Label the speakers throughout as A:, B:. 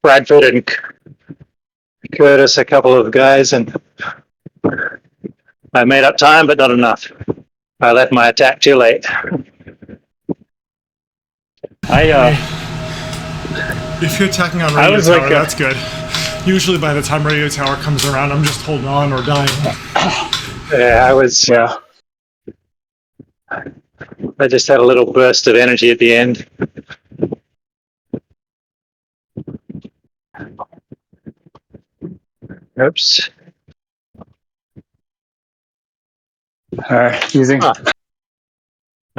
A: Bradford and Curtis, a couple of guys, and I made up time, but not enough. I left my attack too late.
B: If you're attacking on radio tower, that's good. Usually by the time radio tower comes around, I'm just holding on or dying.
A: Yeah, I just had a little burst of energy at the end. Oops.
C: All right, using.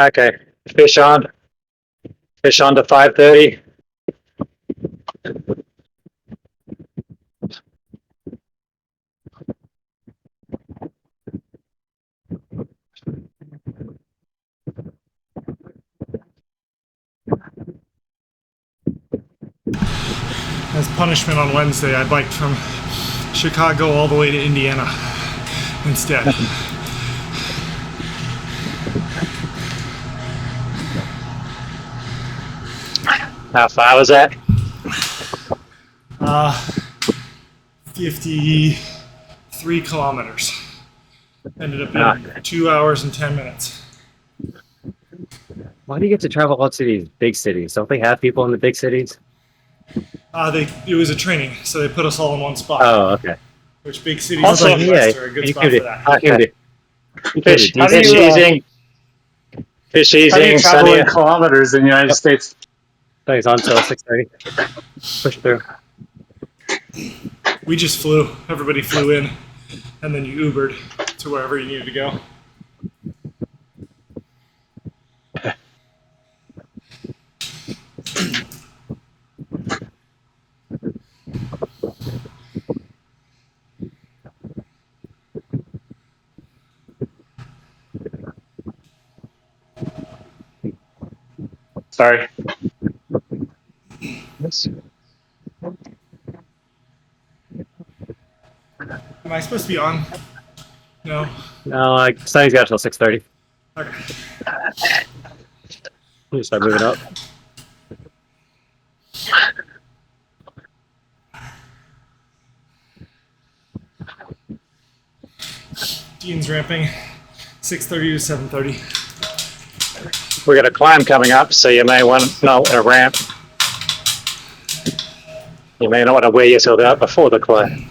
A: Okay, fish on to 5:30.
B: As punishment on Wednesday, I biked from Chicago all the way to Indiana instead.
A: How far was that?
B: 53 kilometers. Ended up in 2 hours and 10 minutes.
D: Why do you get to travel out to these big cities? Don't they have people in the big cities?
B: It was a training, so they put us all in one spot.
D: Oh, okay.
B: Which big cities
A: Also,
B: in the West are a good spot for that.
A: Okay. Fish
C: How do you travel in kilometers in the United States?
D: It's on until 6:30. Push through.
B: We just flew. Everybody flew in, and then you Ubered to wherever you needed to go.
C: Sorry.
B: Am I supposed to be on? No.
D: No, Sonny's got until 6:30.
B: Okay.
D: You start moving up.
B: Dean's ramping 6:30 to 7:30.
A: We got a climb coming up, so you may want to know a ramp. You may not want to wear yourself out before the climb.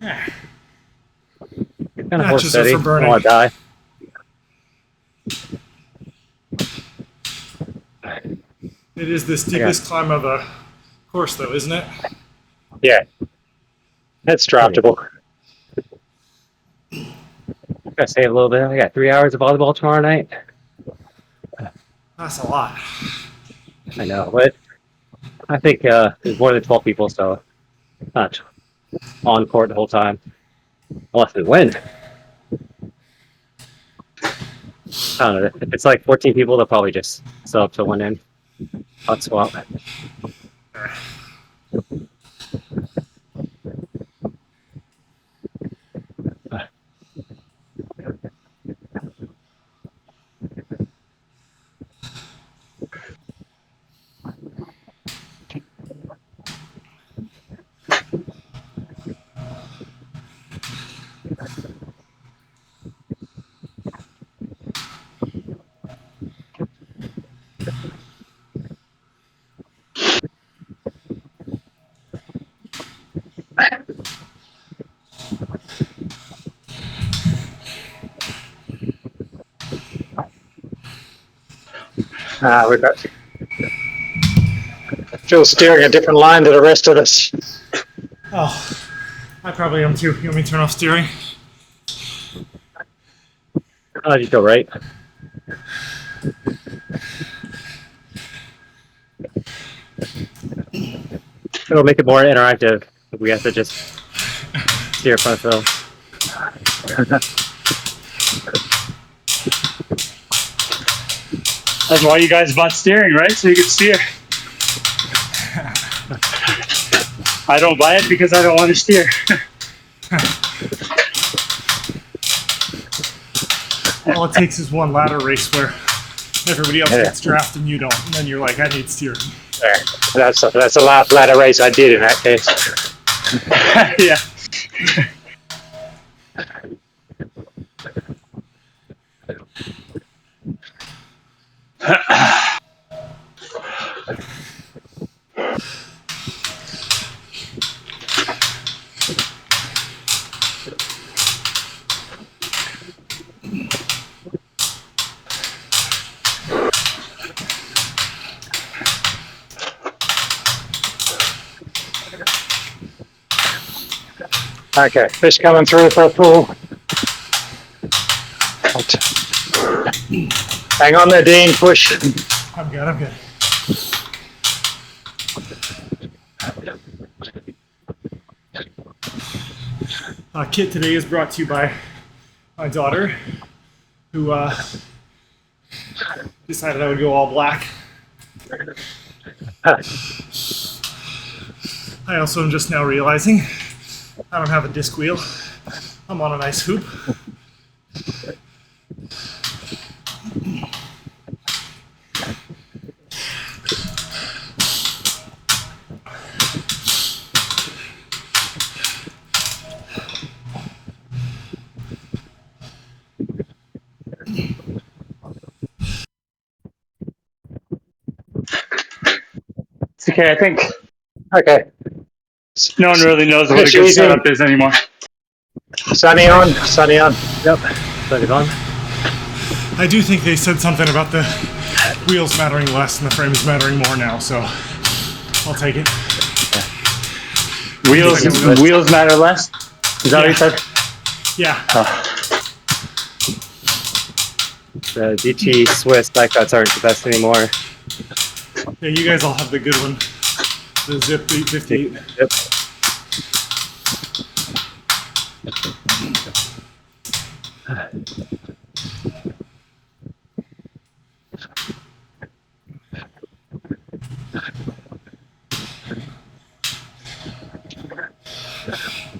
B: Yeah.
D: Kind of horse steady. I don't want to die.
B: It is the steepest climb of the course, though, isn't it?
A: Yeah. It's draftable.
D: Gotta save a little bit. I got 3 hours of volleyball tomorrow night.
B: That's a lot.
D: I know, but I think there's more than 12 people, so not on court the whole time. Unless we win. I don't know. If it's like 14 people, they'll probably just sell up to one end. Hot swap.
A: We've got Phil steering a different line to the rest of us.
B: Oh, I probably am too. You want me to turn off steering?
D: You go right. It'll make it more interactive if we have to just steer front Phil.
C: That's why you guys bought steering, right? So you can steer. I don't buy it because I don't want to steer.
B: All it takes is one ladder race where everybody else gets drafted and you don't, and then you're like, I need steering.
A: There. That's the last ladder race I did in that case.
C: Yeah.
A: Okay, fish coming through for a pull. Hang on there, Dean. Push.
B: I'm good. I'm good. Kit today is brought to you by my daughter, who decided I would go all black. I also am just now realizing I don't have a disc wheel. I'm on a nice hoop.
C: It's okay. I think
A: Okay.
C: no one really knows what a
A: Fish
C: good
A: easy.
C: setup is anymore.
A: Sunny on. Sunny on.
D: Yep. Plug it on.
B: I do think they said something about the wheels mattering less and the frames mattering more now, so I'll take it.
C: Wheels matter less. Is that what you said?
B: Yeah.
D: The GT Swiss bike guts aren't the best anymore.
B: Yeah, you guys all have the good one. The Zip 858.
D: Yep.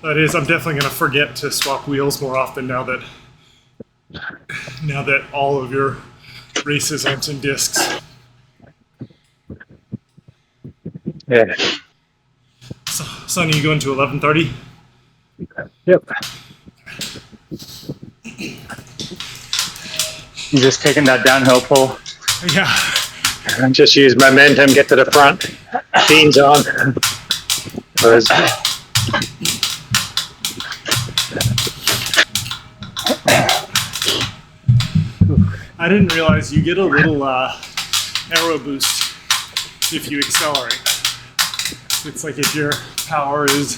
B: That is, I'm definitely going to forget to swap wheels more often now that all of your races aren't in discs.
A: Yeah.
B: So, Sonny, you going to 11:30?
D: Yep.
C: You just taking that downhill pull.
B: Yeah.
A: Just use momentum, get to the front. Dean's on. Whereas,
B: I didn't realize you get a little aero boost if you accelerate. It's like if your power is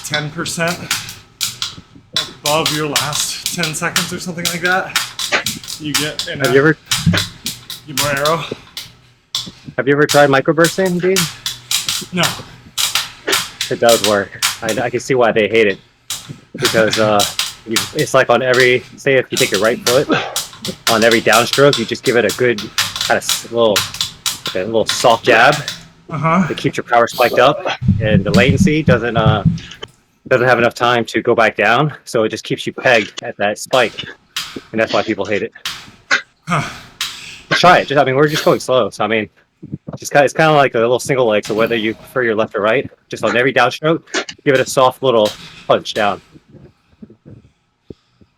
B: 10% above your last 10 seconds or something like that, you get
D: Have you
B: more aero.
D: ever tried microbursting, Dean?
B: No.
D: It does work. I can see why they hate it, because it's like on every, say if you take your right foot, on every downstroke, you just give it a good kind of little soft jab. It keeps your power spiked up, and the latency doesn't have enough time to go back down, so it just keeps you pegged at that spike, and that's why people hate it. Try it. I mean, we're just going slow, so I mean, it's kind of like a little single leg. So whether you prefer your left or right, just on every downstroke, give it a soft little punch down.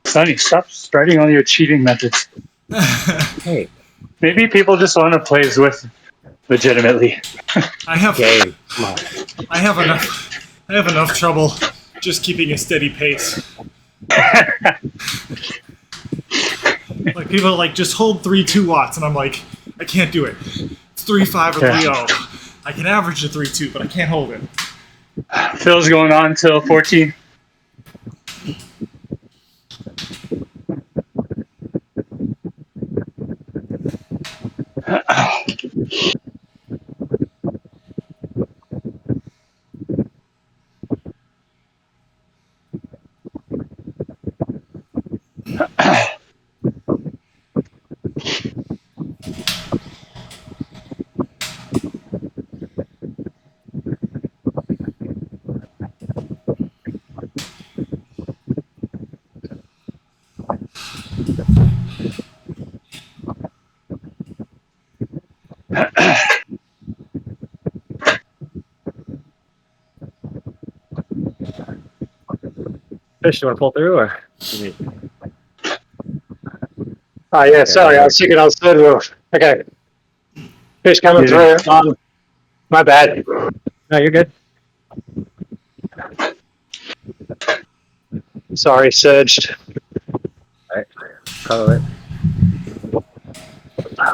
C: Sonny, stop starting all your cheating methods.
D: Hey,
C: Maybe people just want to play Zwift legitimately.
B: I have
D: game. Come on.
B: I have enough trouble just keeping a steady pace. Like people are like, just hold 3.2 watts, and I'm like, I can't do it. It's 3.5 or 3.0. I can average a 3.2, but I can't hold it.
C: Phil's going on until 14.
D: Fish, you want to pull through or?
A: Oh yeah, sorry, I was thinking I was third wheel. Okay. Fish coming through. My bad.
D: No, you're good.
A: Sorry, surged.
D: All right. Cover it.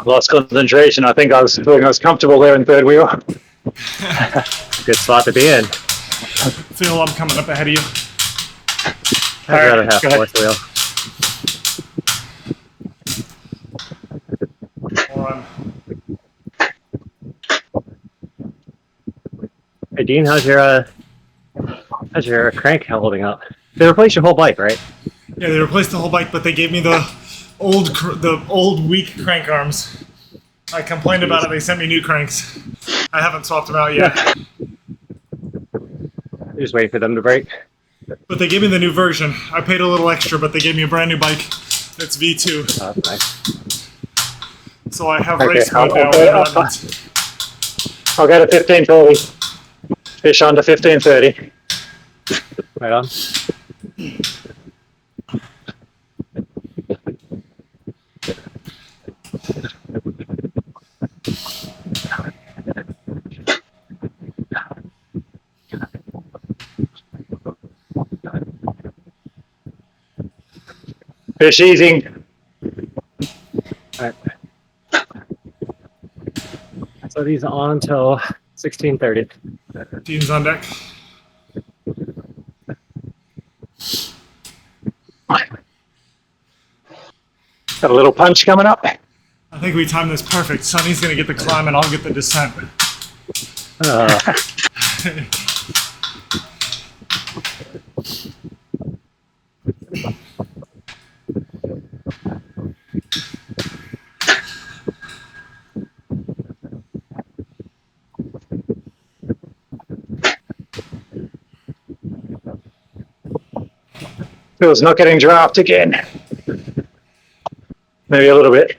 A: Lost concentration. I think I was feeling I was comfortable there in third wheel.
D: Good spot to be in.
B: Phil, I'm coming up ahead of you.
D: I'd rather have fourth wheel.
B: Hold on.
D: Hey Dean, how's your crank holding up? They replaced your whole bike, right?
B: Yeah, they replaced the whole bike, but they gave me the old weak crank arms. I complained about it. They sent me new cranks. I haven't swapped them out yet.
D: You're just waiting for them to break.
B: But they gave me the new version. I paid a little extra, but they gave me a brand new bike. That's V2.
D: Oh, that's nice.
B: So I have
A: Okay,
B: race mode now.
A: I'll go to 15:40. Fish under 15:30.
D: Right on.
A: Fish easing.
D: All right. So these are on until 16:30.
B: Dean's on deck.
A: Got a little punch coming up.
B: I think we timed this perfect. Sonny's going to get the climb and I'll get the descent.
A: Feels not getting draft again. Maybe a little bit.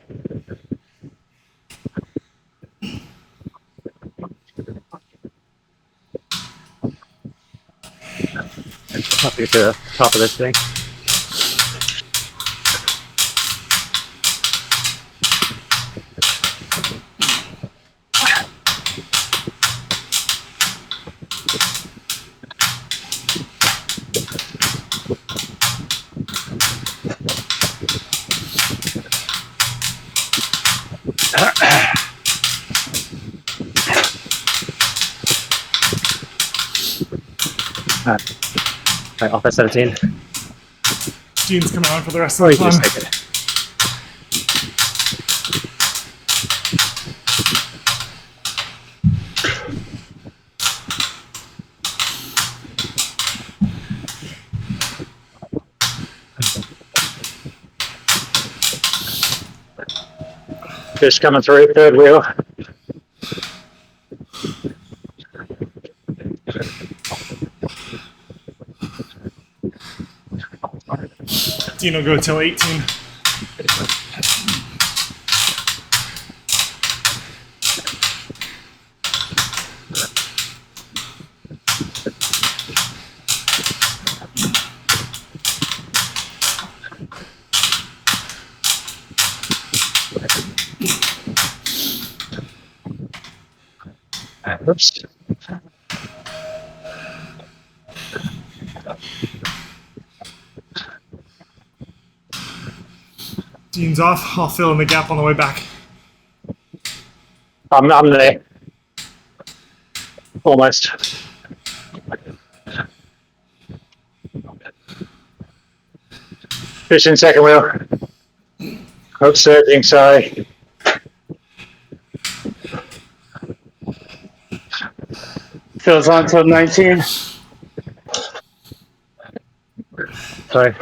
D: Up here to the top of this thing. All right, off at 17.
B: Dean's coming on for the rest
D: Or
B: of
D: you
B: the
D: can
B: climb.
D: just take it.
A: Fish coming through third wheel.
B: Dean will go till 18.
A: Oops.
B: Dean's off. I'll fill in the gap on the way back.
A: I'm there. Almost. Fish in second wheel. Hook surging, sorry.
C: Phil's on till 19.
D: Sorry.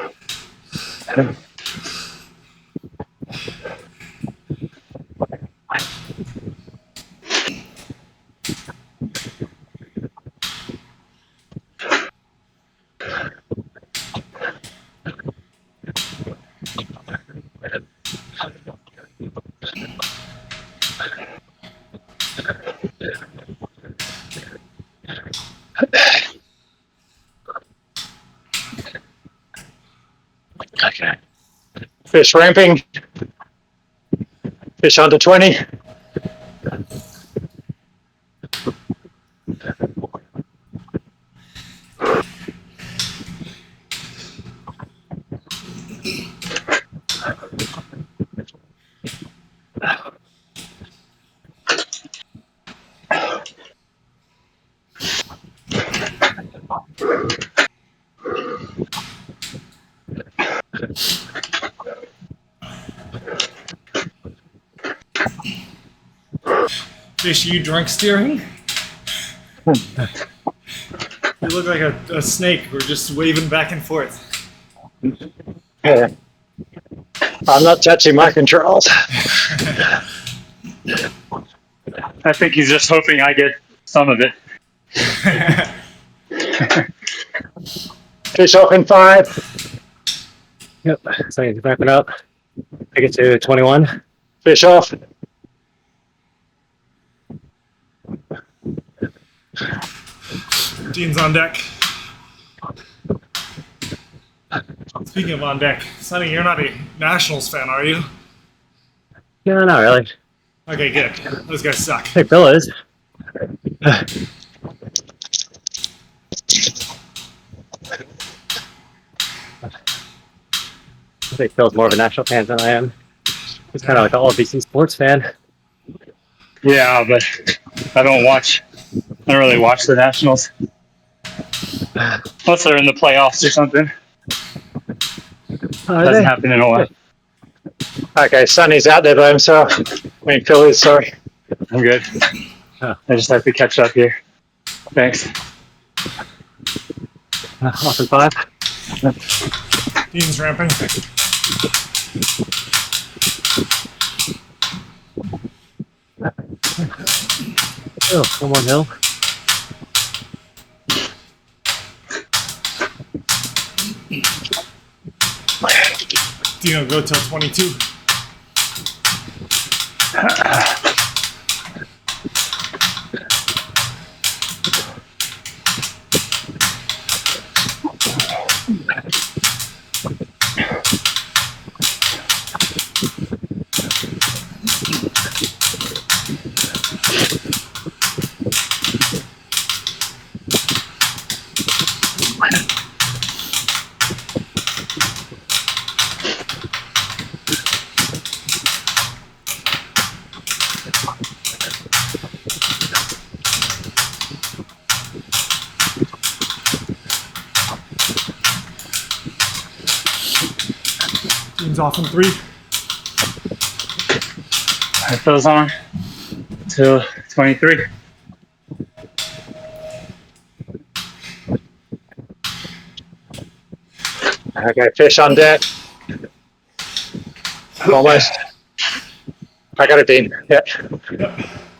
A: Fish ramping. Fish under 20.
B: Fish, you drunk steering? You look like a snake. We're just waving back and forth.
A: Yeah. I'm not touching my controls.
C: I think he's just hoping I get some of it.
A: Fish off in 5.
D: Yep. So you wrap it up. Take it to 21.
A: Fish off.
B: Dean's on deck. Speaking of on deck, Sonny, you're not a Nationals fan, are you?
D: No, not really.
B: Okay, good. Those guys suck.
D: Hey, Bill is. I think Phil's more of a national fan than I am. He's kind of like an all BC sports fan.
C: Yeah, but I don't really watch the Nationals. Unless they're in the playoffs or something. Hasn't happened in a while.
A: Okay, Sonny's out there by himself. I mean, Phil is, sorry.
C: I'm good.
D: Oh.
C: I just have to catch up here. Thanks.
D: Off in 5.
B: Dean's ramping.
D: Oh, come on, Hill.
B: Dean will go till 22. Dean's off in 3.
C: It goes on till 23.
A: Okay, fish on deck. Almost. I got it, Dean. Yeah.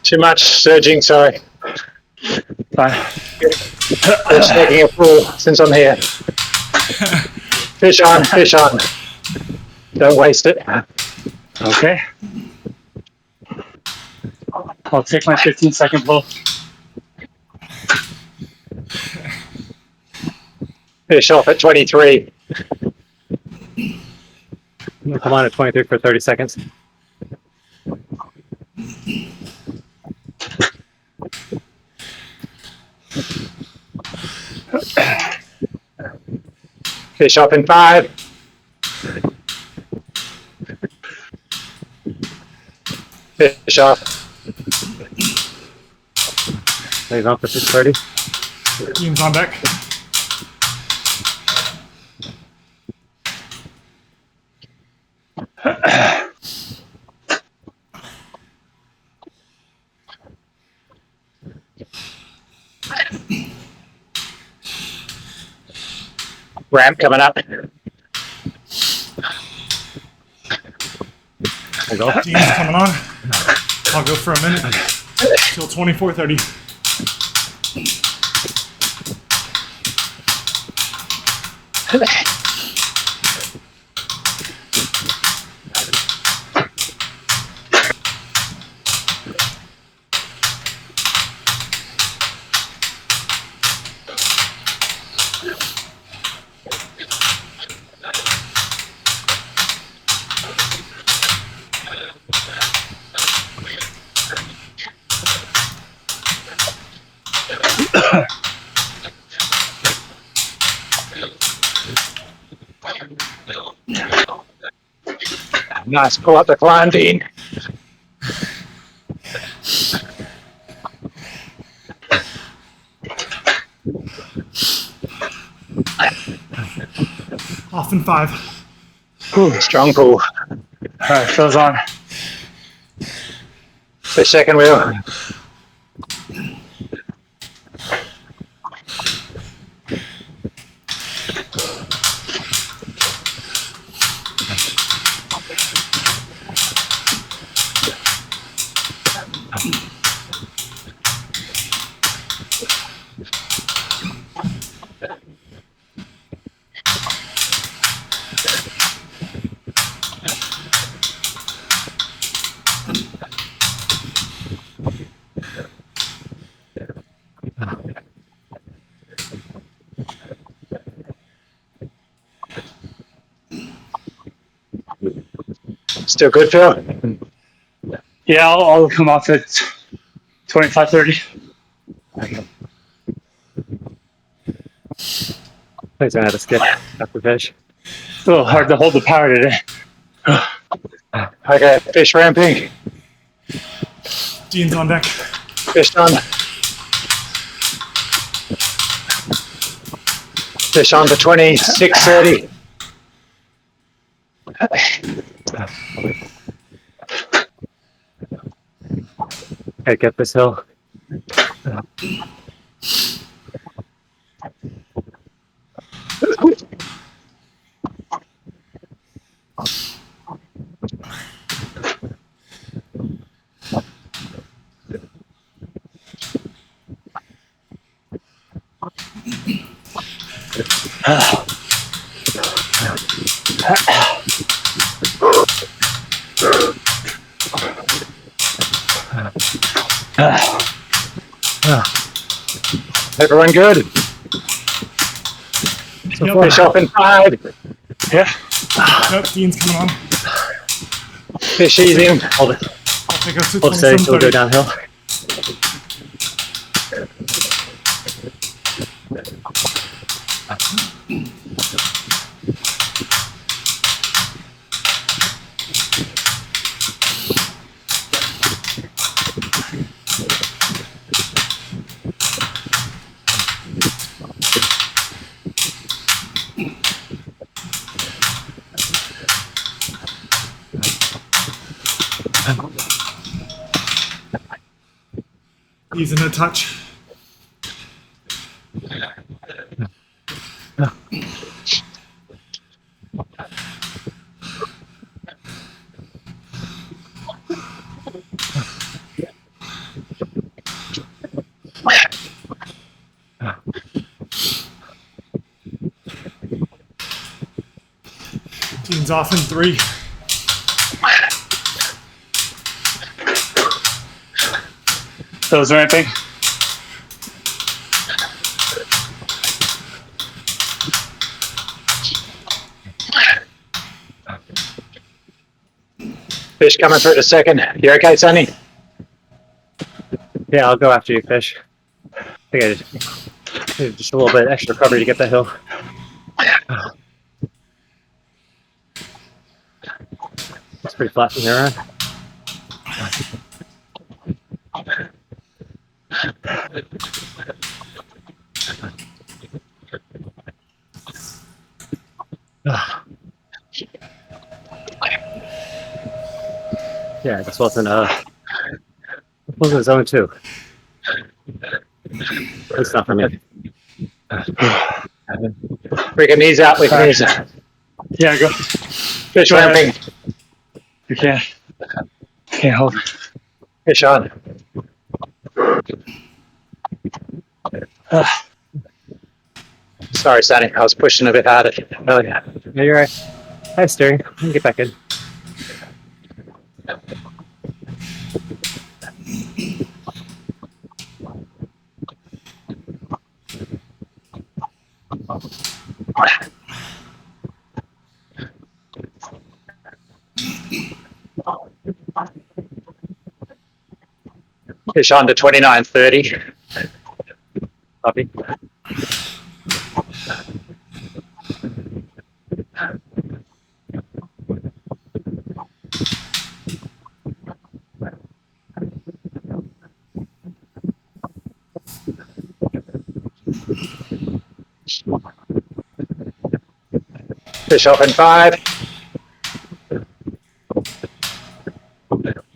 A: Too much surging, sorry.
C: Fine.
A: Fish taking a fool since I'm here. Fish on, fish on. Don't waste it.
C: Okay. I'll take my 15-second pull.
A: Fish off at 23.
D: Come on at 23 for 30 seconds.
A: Fish off in 5. Fish off.
D: He's on for 6:30.
B: Dean's on deck.
A: Ramp coming up.
D: There you go.
B: Dean's coming on. I'll go for a minute till 24:30.
A: Nice. Pull up the climb, Dean.
B: Off in 5.
A: Strong pull.
C: All right, Phil's on.
A: The second wheel. Still good, Phil?
C: Yeah, I'll come off at 25:30.
D: Thanks, I had to skip after fish.
C: It's a little hard to hold the power today.
A: Okay, fish ramping.
B: Dean's on deck.
A: Fish on. Fish on to 26:30.
D: Okay, get this hill.
A: Everyone good?
B: Yep.
A: Fish off in 5.
C: Yeah.
B: Yep, Dean's coming on.
A: Fish easing.
D: Hold it.
B: I'll take us to
D: Hold steady till we go
B: 27:30.
D: downhill.
B: Easing a touch. Dean's off in 3.
C: Phil's ramping.
A: Fish coming through the second. You okay, Sonny?
D: Yeah, I'll go after you, fish. I think I just a little bit extra recovery to get that hill. It's pretty flat from here on. Yeah, this wasn't zone 2. It's not for me.
A: Bring your knees out with knees.
C: Yeah, go.
A: Fish
C: Go ahead.
A: ramping.
C: You can't hold.
A: Fish on. Sorry, Sonny. I was pushing a bit harder. Oh, yeah.
D: Yeah, you're right. Hi, steering. I can get back in.
A: Fish on to 29:30.
D: Copy.
A: Fish off in 5.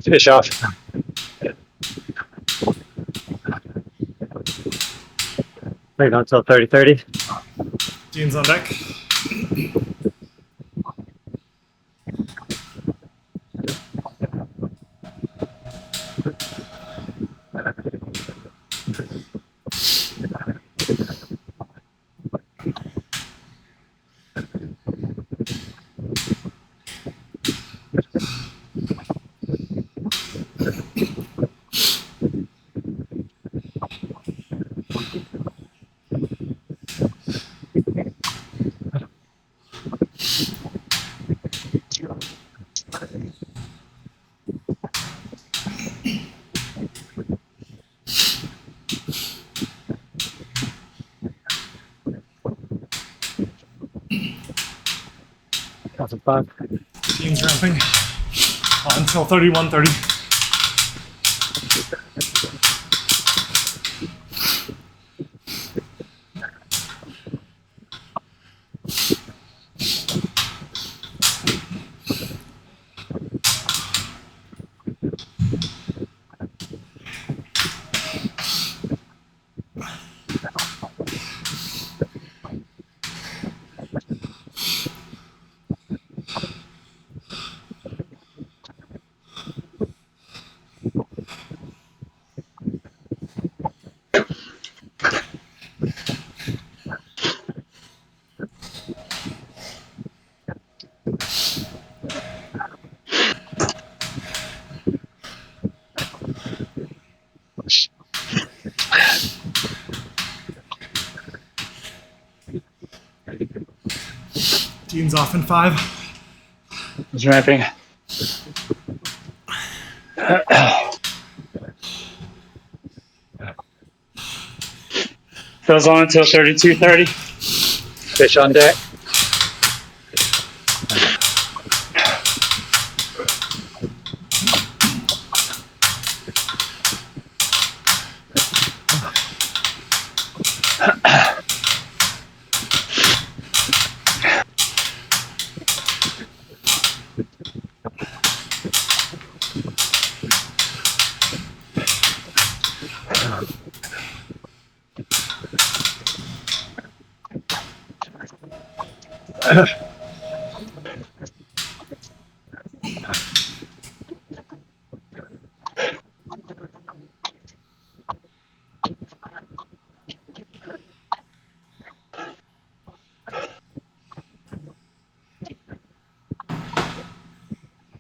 A: Fish off.
D: Wait until 30:30.
B: Dean's on deck.
D: Thousand five.
B: Dean's ramping. Until 31:30. Dean's off in 5.
C: He's ramping. Goes on until 32:30.
A: Fish on deck.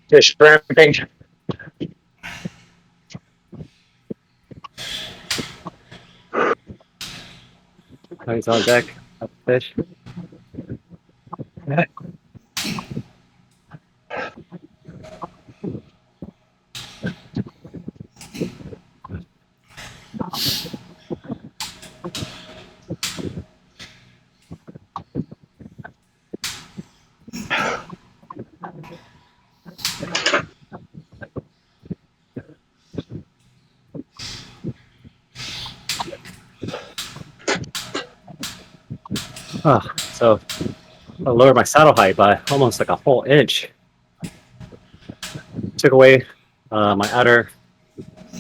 A: Fish ramping.
D: He's on deck. Up fish. Oh, so I lowered my saddle height by almost like a whole inch. Took away my outer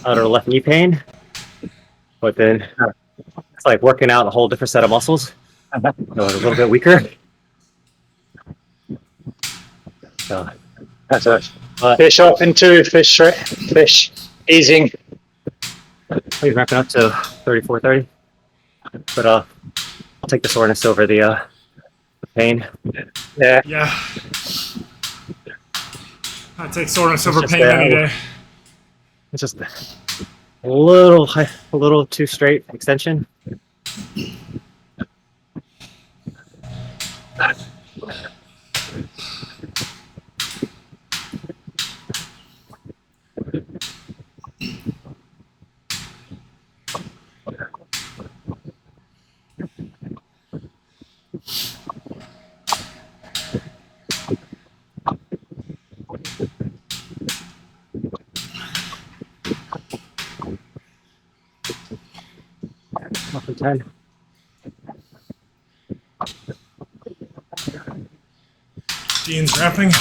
D: left knee pain, but then it's like working out a whole different set of muscles. A little bit weaker. So,
A: That's it.
D: but
A: Fish off in 2. Fish easing.
D: he's ramping up to 34:30. But I'll take the soreness over the pain.
A: Yeah.
B: Yeah. I take soreness over
D: just
B: pain any
D: bad.
B: day.
D: It's just a little too straight extension. to 10.
B: Dean's ramping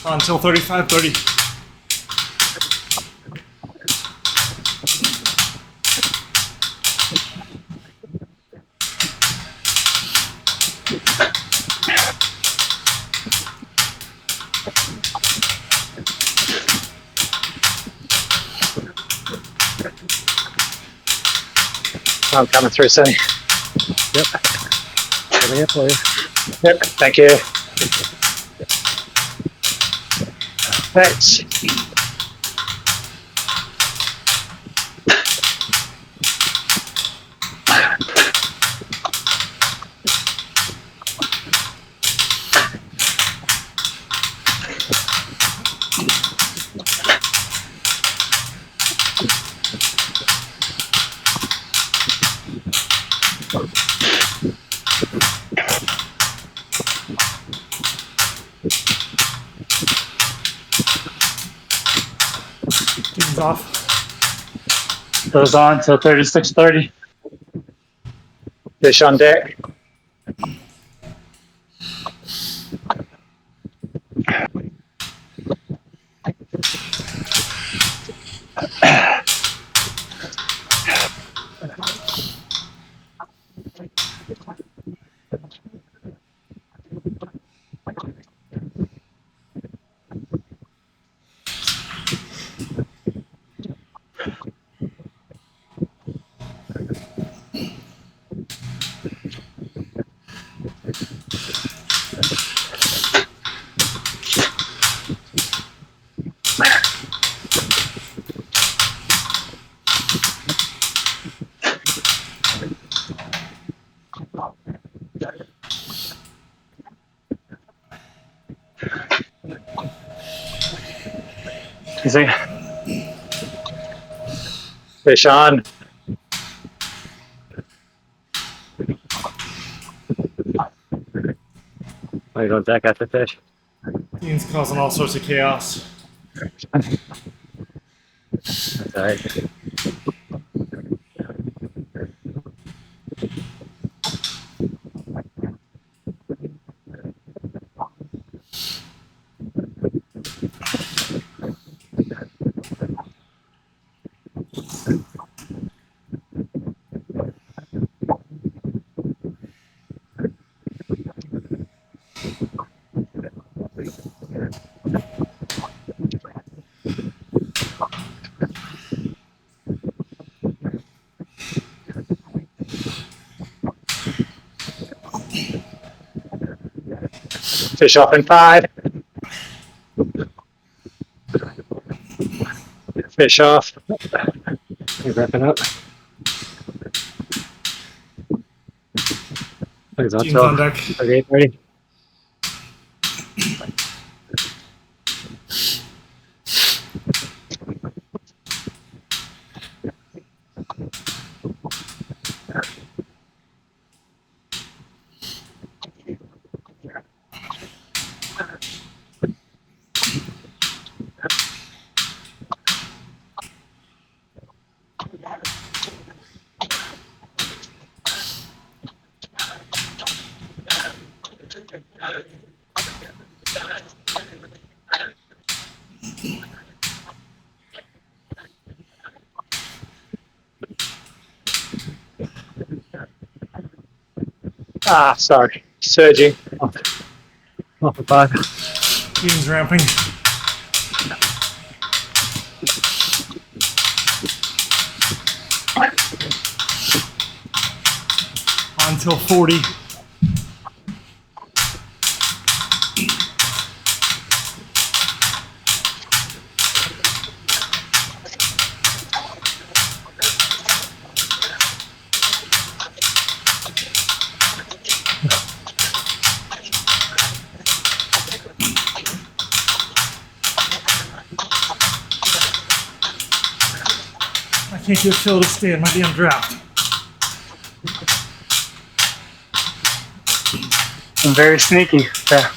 B: until 35:30.
A: I'm coming through, Sonny.
D: Yep. Coming up for you.
A: Yep, thank you. Thanks.
B: Dean's off.
C: Goes on till 36:30.
A: Fish on deck.
C: You see?
A: Fish on.
D: Oh, he's on deck after fish.
B: Dean's causing all sorts of chaos.
D: That's all right.
A: Fish off in 5. Fish off.
D: He's wrapping up. He's on
B: Dean's
D: till
B: on deck.
D: 38:30.
A: Ah, sorry. Surging.
D: Off at 5.
B: Dean's ramping. Until 40. I can't get Phil to stay in my damn draft.
C: I'm very sneaky. Yeah.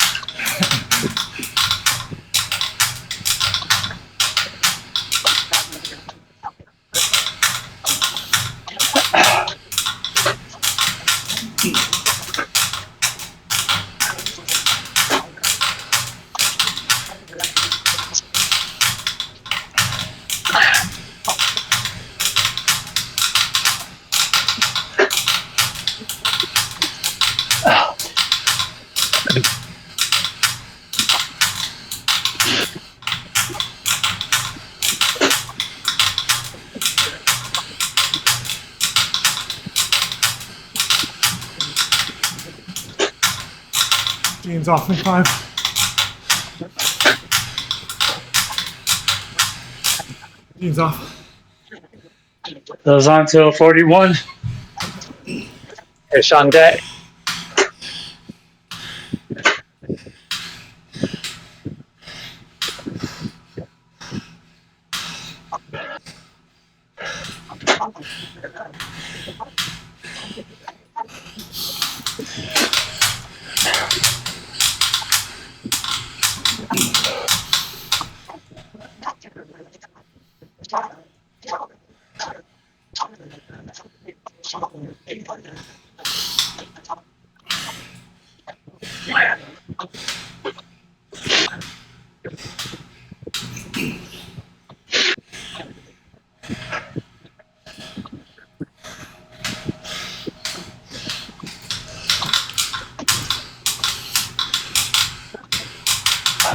B: Dean's off in 5. Dean's off.
C: Goes on till 41.
A: Fish on deck.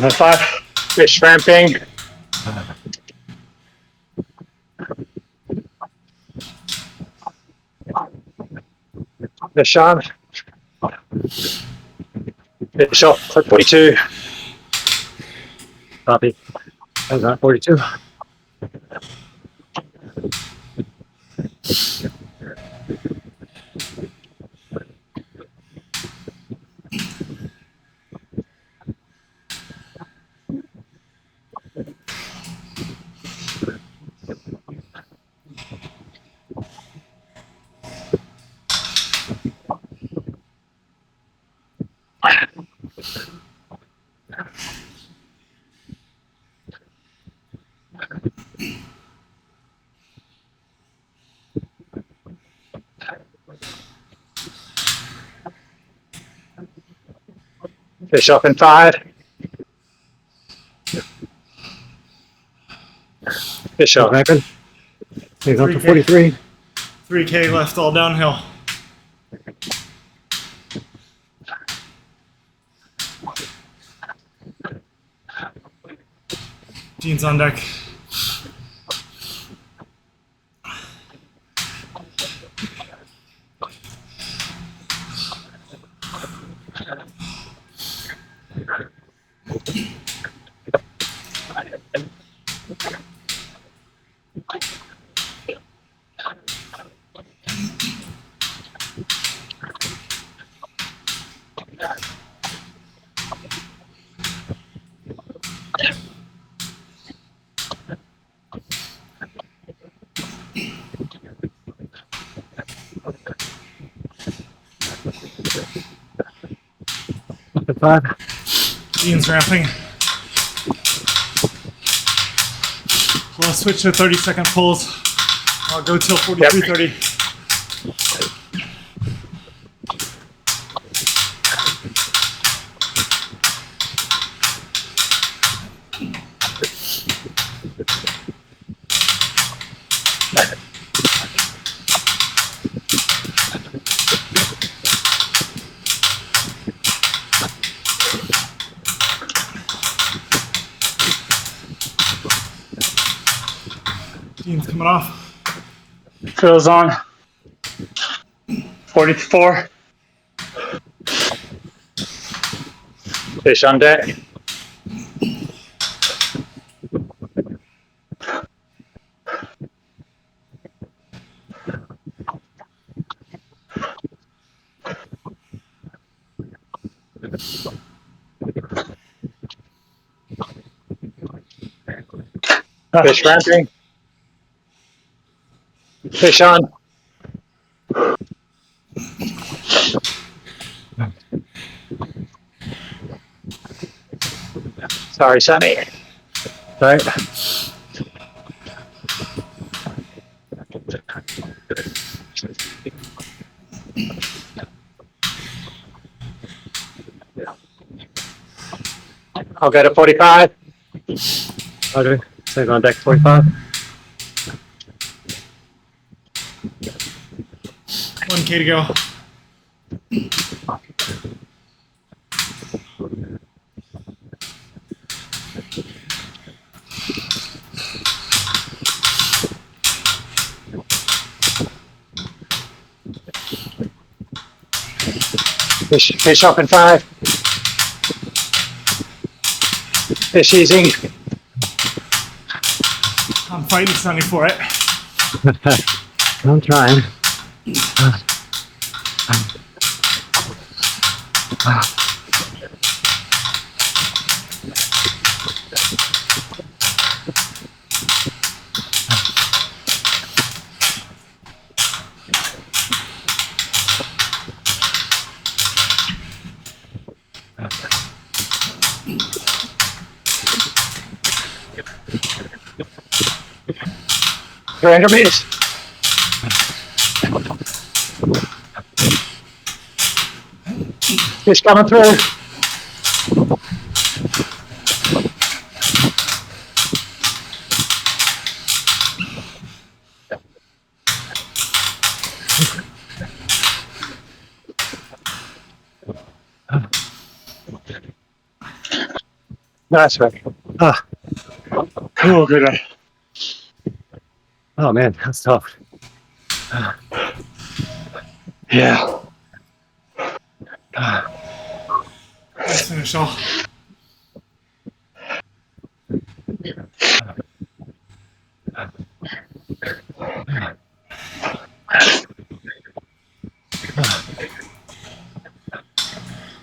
C: The 5.
A: Fish ramping. Fish on. Fish off for 42.
D: Copy. I got 42.
A: Fish off in 5. Fish off.
D: Ramping. He's up to
B: 3K.
D: 43.
B: 3K left, all downhill. Dean's on deck.
D: Up to 5.
B: Dean's ramping. We'll switch to 30-second pulls. I'll go till 43:30. Dean's coming off.
C: Phil's on. 44.
A: Fish on deck. Fish ramping. Fish on. Sorry, Sonny.
D: Right.
A: I'll go to 45.
D: Roger. Save on deck 45.
B: 1K to go.
A: Fish off in 5. Is she eating?
B: I'm fighting Sunny for it.
D: I'm trying.
A: Random meters. Fish coming through. Nice one.
D: Ah,
C: Oh, good.
D: oh man, that's tough.
C: Yeah.
B: Let's finish all.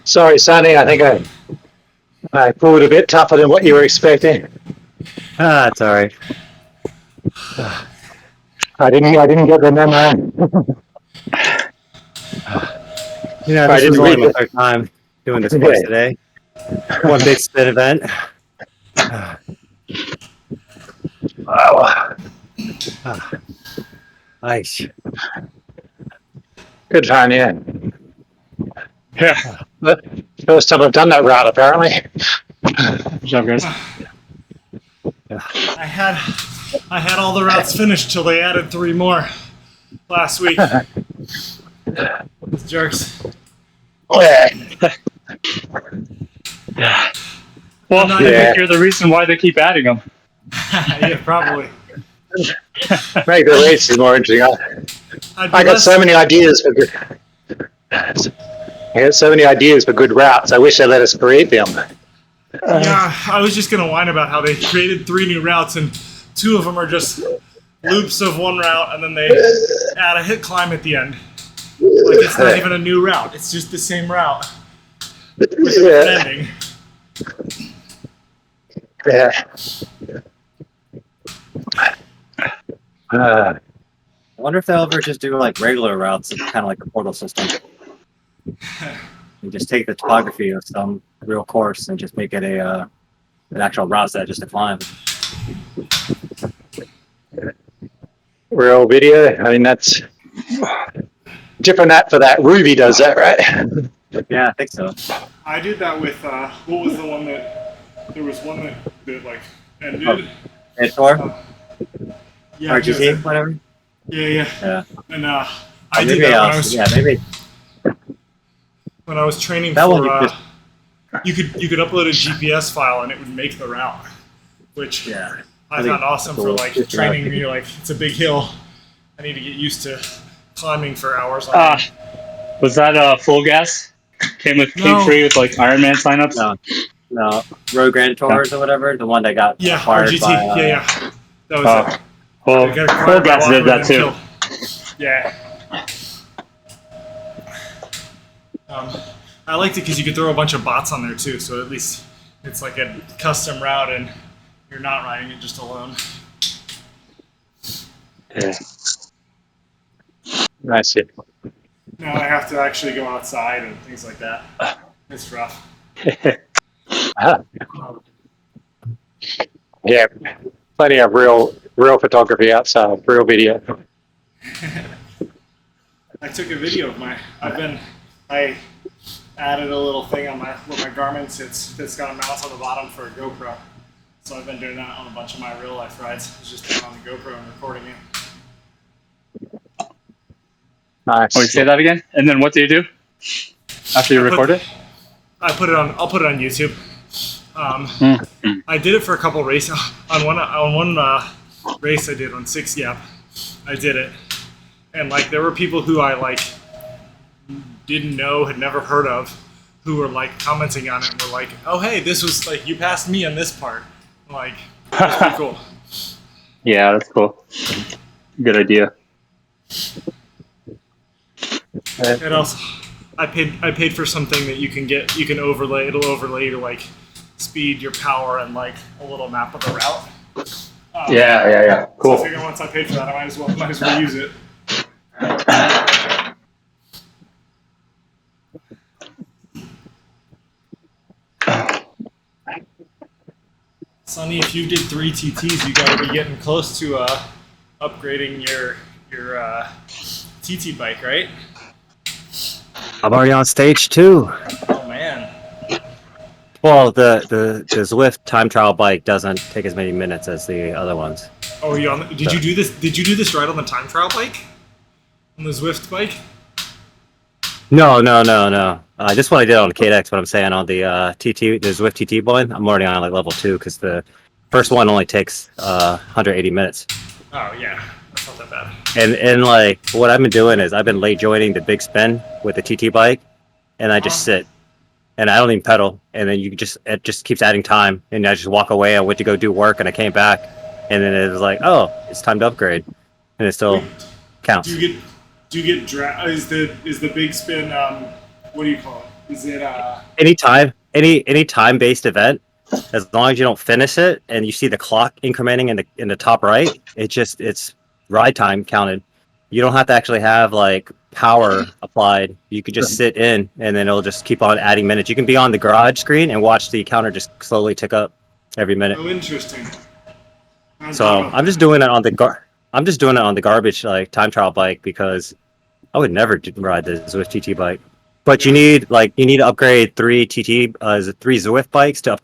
A: Sorry, Sonny. I think I pulled a bit tougher than what you were expecting.
D: Ah, it's all right.
A: I didn't get the memo.
D: You know,
A: I
D: this was
A: didn't
D: only
A: read
D: my
A: it.
D: third time doing this course today. One big spin event.
A: Oh,
D: Nice.
A: good fun, yeah.
C: Yeah.
A: But first time I've done that route, apparently.
C: Good job, guys.
B: I had all the routes finished till they added 3 more last week. Those jerks.
C: Well,
B: No,
C: I
A: yeah.
C: think you're the reason why they keep adding them.
B: Yeah, probably.
A: Make the races more interesting. I got so many ideas for good. I got so many ideas for good routes. I wish they let us create them.
B: Yeah, I was just gonna whine about how they created 3 new routes and 2 of them are just loops of one route and then they add a hit climb at the end. Like it's not even a new route; it's just the same route with a different ending.
A: Yeah.
D: I wonder if they'll ever just do like regular routes, kind of like a portal system. You just take the topography of some real course and just make it an actual route that just a climb.
A: Real video. I mean, that's different app for that. Ruby does that, right?
D: Yeah, I think so.
B: I did that with what was the one that there was one that like ended.
D: And Thor,
B: Yeah,
D: RGT, whatever.
B: yeah.
D: Yeah.
B: And I
D: Or
B: did
D: maybe
B: that
D: else. Yeah, maybe
B: when I was training
D: that one.
B: for.
D: You just
B: You could upload a GPS file and it would make the route, which
D: yeah.
B: I found awesome for like
D: Just
B: training me. Like it's a big hill, I need to get used to climbing for hours on end.
C: Was that full gas? Came
B: No.
C: free with like Ironman signups?
D: No, Road Grand Tours or whatever, the one that got
B: Yeah,
D: acquired
B: RGT.
D: by.
B: Yeah. That was it.
C: Well,
B: They got
C: full
B: acquired by
C: gas did
B: Walkman
C: that
B: and
C: too.
B: killed. Yeah. I liked it because you could throw a bunch of bots on there too, so at least it's like a custom route and you're not riding it just alone.
C: Yeah.
A: Nice.
B: Now I have to actually go outside and things like that. It's rough.
A: Yeah, plenty of real photography outside, real video.
B: I took a video of I added a little thing on where my Garmin sits that's got a mouse on the bottom for a GoPro. So I've been doing that on a bunch of my real life rides. It's just putting on the GoPro and recording it.
A: Nice.
C: Oh, you say that again? And then what do you do after you record it?
B: I'll put it on YouTube. I did it for a couple races. On one race I did on 6 Yap, I did it, and like there were people who I like didn't know, had never heard of, who were like commenting on it and were like, "Oh, hey, this was like you passed me on this part." Like, that's pretty cool.
C: Yeah, that's cool. Good idea.
B: And also, I paid for something that you can overlay. It'll overlay to like speed, your power, and like a little map of the route.
C: Yeah. Cool.
B: So I figure once I paid for that, I might as well use it. Sonny, if you did 3 TTs, you got to be getting close to upgrading your TT bike, right?
D: I'm already on stage 2.
B: Oh man.
D: Well, the Zwift time trial bike doesn't take as many minutes as the other ones.
B: Oh, you on? Did you do this? Did you do this ride on the time trial bike? On the Zwift bike?
D: No. This one I did on the KDX, but I'm saying on the the Zwift TT one, I'm already on like level 2 because the first one only takes 180 minutes.
B: Oh yeah, that's not that bad.
D: And like what I've been doing is I've been late joining the big spin with the TT bike, and I just sit, and I don't even pedal, and then it just keeps adding time, and I just walk away. I went to go do work, and I came back, and then it was like, oh, it's time to upgrade, and it still counts.
B: Do you get is the big spin? What do you call it? Is it
D: any time based event, as long as you don't finish it and you see the clock incrementing in the top right, it's ride time counted. You don't have to actually have like power applied. You could just sit in and then it'll just keep on adding minutes. You can be on the garage screen and watch the counter just slowly tick up every minute.
B: Oh, interesting.
D: So I'm just doing it on the garbage like time trial bike because I would never ride the Zwift TT bike. But you need to upgrade 3 Zwift bikes to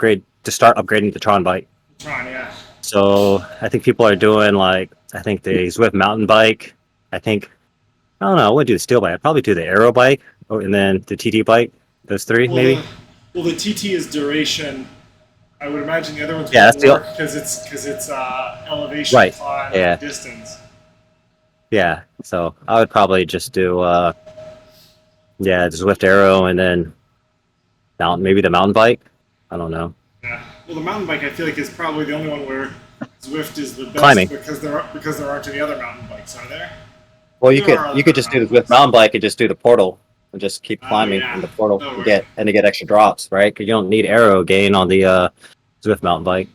D: start upgrading the Tron bike.
B: Tron, yeah.
D: So I think people are doing the Zwift mountain bike. I don't know. I would do the steel bike. I'd probably do the aero bike and then the TT bike. Those 3 maybe.
B: Well, the TT is duration. I would imagine the other one's
D: more
B: because it's elevation,
D: right.
B: climb, distance.
D: Yeah. So I would probably just do the Zwift Aero and then maybe the mountain bike. I don't know.
B: Yeah. Well, the mountain bike I feel like is probably the only one where Zwift is the best
D: climbing
B: because there aren't any other mountain bikes, are there?
D: Well, you could just do the Zwift mountain bike and just do the portal and just keep climbing in the portal to get extra drops, right? Because you don't need aero gain on the Zwift mountain bike.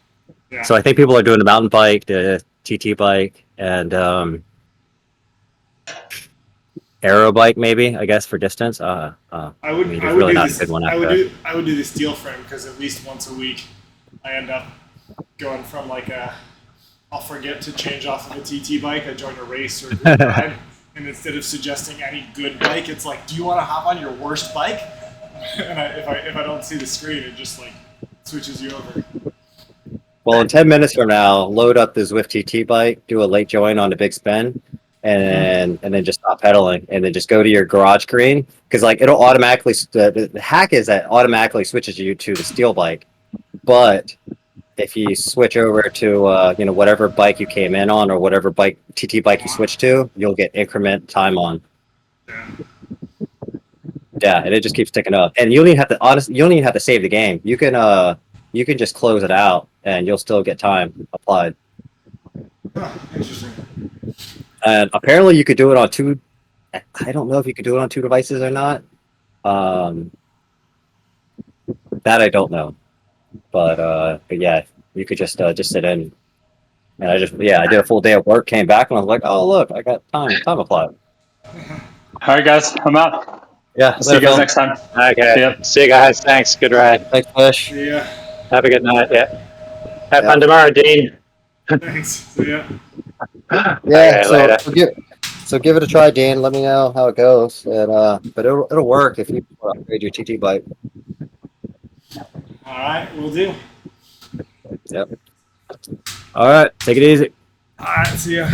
B: Yeah.
D: So I think people are doing the mountain bike, the TT bike, and aero bike maybe, I guess, for distance. I would do
B: the steel frame because at least once a week I end up going from I'll forget to change off of a TT bike. I join a race or a group ride, and instead of suggesting any good bike, it's like, do you want to hop on your worst bike? And if I don't see the screen, it just switches you over.
D: Well, in 10 minutes from now, load up the Zwift TT bike, do a late join on the big spin, and then just stop pedaling, and then just go to your garage screen because it'll automatically. The hack is that automatically switches you to the steel bike, but if you switch over to whatever bike you came in on or whatever TT bike you switch to, you'll get increment time on. Yeah, and it just keeps ticking up. And you don't even have to save the game. You can just close it out, and you'll still get time applied.
B: Interesting.
D: And apparently, you could do it on 2. I don't know if you could do it on 2 devices or not. That I don't know. But yeah, you could just sit in. And I did a full day of work, came back, and I was like, oh look, I got time applied.
C: All right, guys, I'm out.
D: Yeah,
C: see you guys next time.
A: Okay.
C: Yep.
A: See you guys. Thanks. Good ride.
D: Thanks, Bush.
B: See ya.
A: Have a good night. Yeah. Have fun tomorrow, Dean.
B: Thanks. See ya.
D: Yeah.
A: Okay,
D: so give it a try, Dean. Let me know how it goes. And but it'll work if you upgrade your TT bike.
B: All right, we'll do.
D: Yep. All right. Take it easy.
B: All right. See ya.